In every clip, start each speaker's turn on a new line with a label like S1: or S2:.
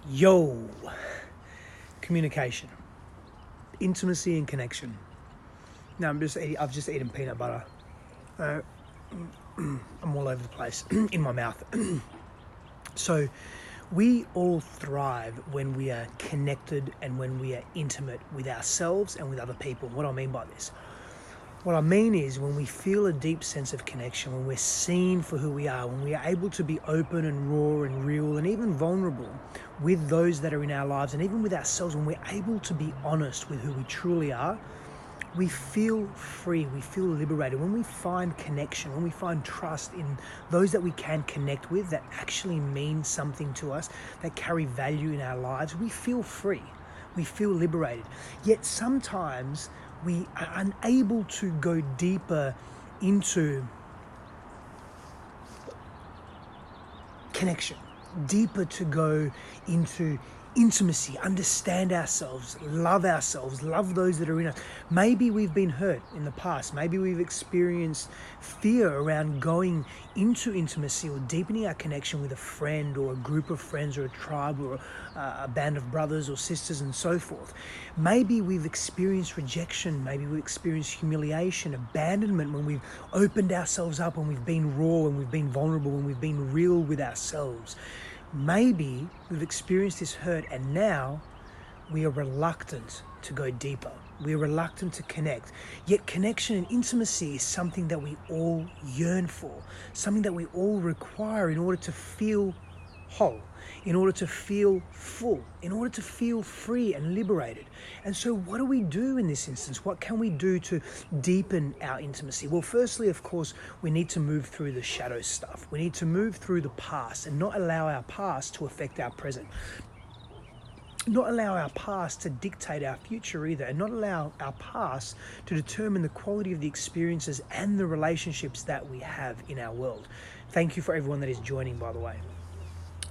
S1: Yo, communication, intimacy and connection. Now I've just eaten peanut butter. I'm all over the place in my mouth. So we all thrive when we are connected and when we are intimate with ourselves and with other people. What I mean by this? What I mean is when we feel a deep sense of connection, when we're seen for who we are, when we are able to be open and raw and real and even vulnerable with those that are in our lives and even with ourselves, when we're able to be honest with who we truly are, we feel free, we feel liberated. When we find connection, when we find trust in those that we can connect with that actually mean something to us, that carry value in our lives, we feel free, we feel liberated. Yet sometimes we are unable to go deeper into connection, deeper to go into intimacy, understand ourselves, love those that are in us. Maybe we've been hurt in the past. Maybe we've experienced fear around going into intimacy or deepening our connection with a friend or a group of friends or a tribe or a band of brothers or sisters and so forth. Maybe we've experienced rejection. Maybe we've experienced humiliation, abandonment when we've opened ourselves up, when we've been raw, when we've been vulnerable, when we've been real with ourselves. Maybe we've experienced this hurt and now we are reluctant to go deeper. We're reluctant to connect. Yet connection and intimacy is something that we all yearn for, something that we all require in order to feel whole, in order to feel full, in order to feel free and liberated. And so what do we do in this instance? What can we do to deepen our intimacy? Well, firstly, of course, we need to move through the shadow stuff. We need to move through the past and not allow our past to affect our present. Not allow our past to dictate our future either, and not allow our past to determine the quality of the experiences and the relationships that we have in our world. Thank you for everyone that is joining, by the way.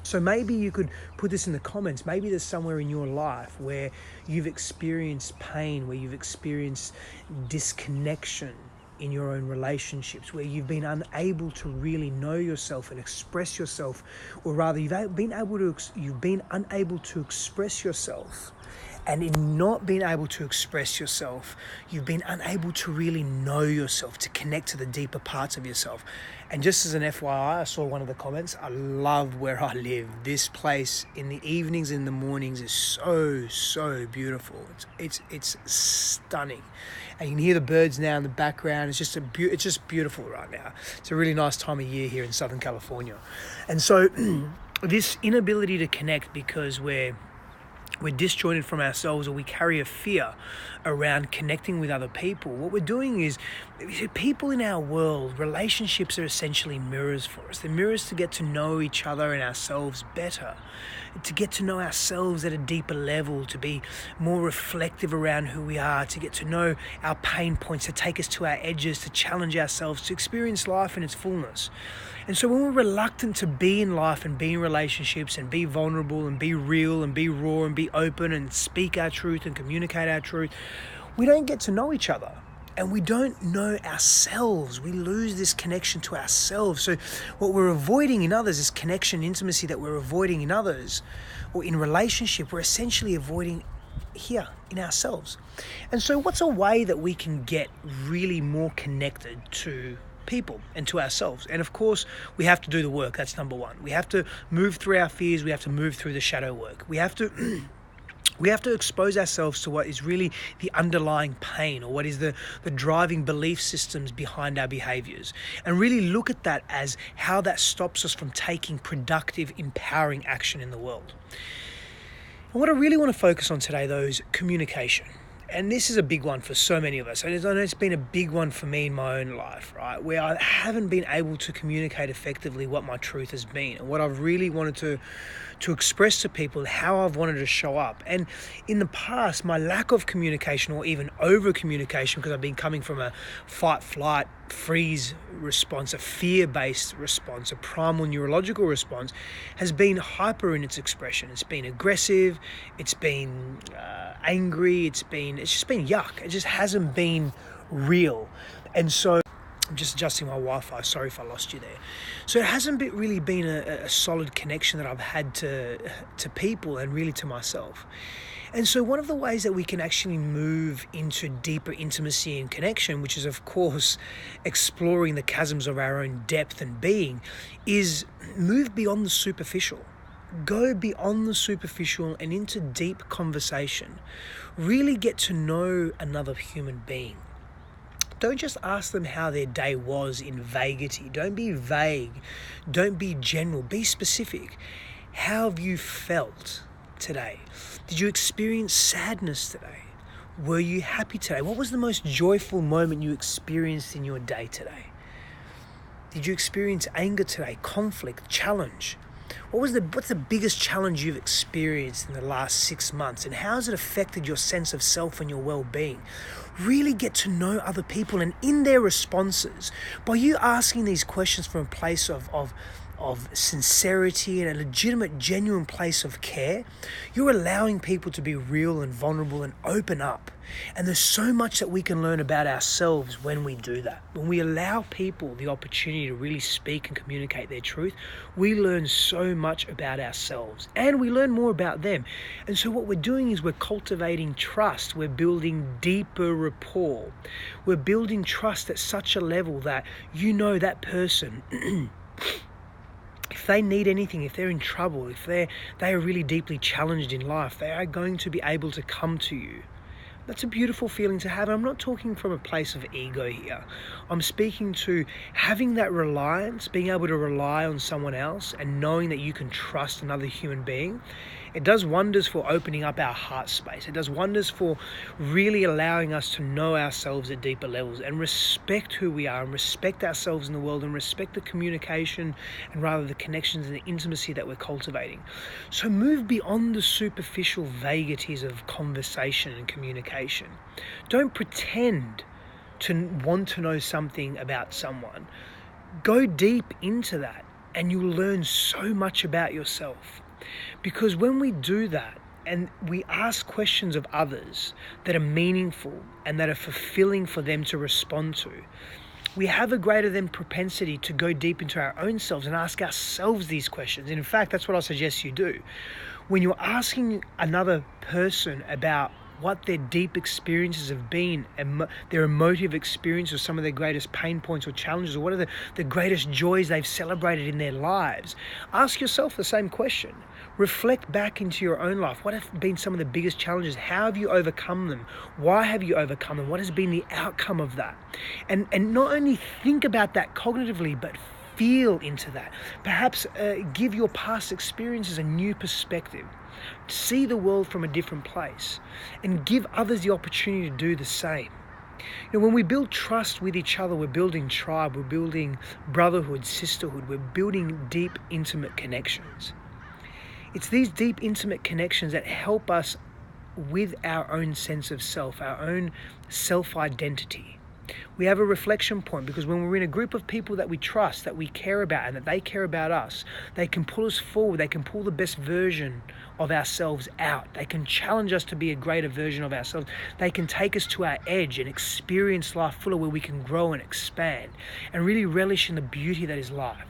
S1: So maybe you could put this in the comments. Maybe there's somewhere in your life where you've experienced pain, where you've experienced disconnection in your own relationships, where you've been unable to really know yourself and express yourself, or rather you've been unable to express yourself. And in not being able to express yourself, you've been unable to really know yourself, to connect to the deeper parts of yourself. And just as an FYI, I saw one of the comments, I love where I live. This place in the evenings and the mornings is so beautiful. It's stunning. And you can hear the birds now in the background. It's just beautiful right now. It's a really nice time of year here in Southern California. And so this inability to connect because we're disjointed from ourselves, or we carry a fear around connecting with other people. What we're doing is, people in our world, relationships are essentially mirrors for us. They're mirrors to get to know each other and ourselves better, to get to know ourselves at a deeper level, to be more reflective around who we are, to get to know our pain points, to take us to our edges, to challenge ourselves, to experience life in its fullness. And so when we're reluctant to be in life and be in relationships and be vulnerable and be real and be raw and be open and speak our truth and communicate our truth, we don't get to know each other and we don't know ourselves. We lose this connection to ourselves. So what we're avoiding in others, this connection, intimacy that we're avoiding in others or in relationship, we're essentially avoiding here in ourselves. And so what's a way that we can get really more connected to people and to ourselves? And of course, we have to do the work. That's number one. We have to move through our fears. We have to move through the shadow work. We have to expose ourselves to what is really the underlying pain, or what is the driving belief systems behind our behaviors, and really look at that as how that stops us from taking productive, empowering action in the world. And what I really want to focus on today, though, is communication. And this is a big one for so many of us. And I know it's been a big one for me in my own life, right? Where I haven't been able to communicate effectively what my truth has been and what I've really wanted to express to people, how I've wanted to show up. And in the past, my lack of communication, or even over communication, because I've been coming from a fight, flight, freeze response, a fear-based response, a primal neurological response, has been hyper in its expression. It's been aggressive, it's been angry, it's just been yuck. It just hasn't been real. And so I'm just adjusting my Wi-Fi. Sorry if I lost you there. So it hasn't really been a solid connection that I've had to people and really to myself. And so one of the ways that we can actually move into deeper intimacy and connection, which is of course exploring the chasms of our own depth and being, is move beyond the superficial. Go beyond the superficial and into deep conversation. Really get to know another human being. Don't just ask them how their day was in vaguity. Don't be vague. Don't be general. Be specific. How have you felt today? Did you experience sadness today? Were you happy today? What was the most joyful moment you experienced in your day today? Did you experience anger today? Conflict? Challenge? What's the biggest challenge you've experienced in the last 6 months, and how has it affected your sense of self and your well-being? Really get to know other people, and in their responses, by you asking these questions from a place of sincerity and a legitimate, genuine place of care, you're allowing people to be real and vulnerable and open up. And there's so much that we can learn about ourselves when we do that. When we allow people the opportunity to really speak and communicate their truth, we learn so much about ourselves and we learn more about them. And so what we're doing is we're cultivating trust. We're building deeper rapport. We're building trust at such a level that you know that person if they need anything, if they're in trouble, if they are really deeply challenged in life, they are going to be able to come to you. That's a beautiful feeling to have. I'm not talking from a place of ego here. I'm speaking to having that reliance, being able to rely on someone else and knowing that you can trust another human being. It does wonders for opening up our heart space. It does wonders for really allowing us to know ourselves at deeper levels and respect who we are and respect ourselves in the world and respect the communication and rather the connections and the intimacy that we're cultivating. So move beyond the superficial vagaries of conversation and communication. Don't pretend to want to know something about someone. Go deep into that and you'll learn so much about yourself. Because when we do that and we ask questions of others that are meaningful and that are fulfilling for them to respond to, we have a greater than propensity to go deep into our own selves and ask ourselves these questions. And in fact, that's what I suggest you do. When you're asking another person about what their deep experiences have been and their emotive experiences, some of their greatest pain points or challenges, or what are the greatest joys they've celebrated in their lives, ask yourself the same question. Reflect back into your own life. What have been some of the biggest challenges? How have you overcome them? Why have you overcome them? What has been the outcome of that? And not only think about that cognitively, but feel into that. Perhaps give your past experiences a new perspective. See the world from a different place and give others the opportunity to do the same. You know, when we build trust with each other, we're building tribe, we're building brotherhood, sisterhood, we're building deep, intimate connections. It's these deep, intimate connections that help us with our own sense of self, our own self-identity. We have a reflection point because when we're in a group of people that we trust, that we care about, and that they care about us, they can pull us forward. They can pull the best version of ourselves out. They can challenge us to be a greater version of ourselves. They can take us to our edge and experience life fuller, where we can grow and expand and really relish in the beauty that is life.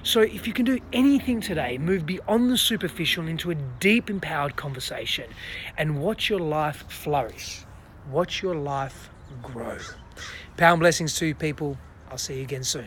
S1: So if you can do anything today, move beyond the superficial into a deep, empowered conversation and watch your life flourish. Watch your life grow. Power and blessings to you, people. I'll see you again soon.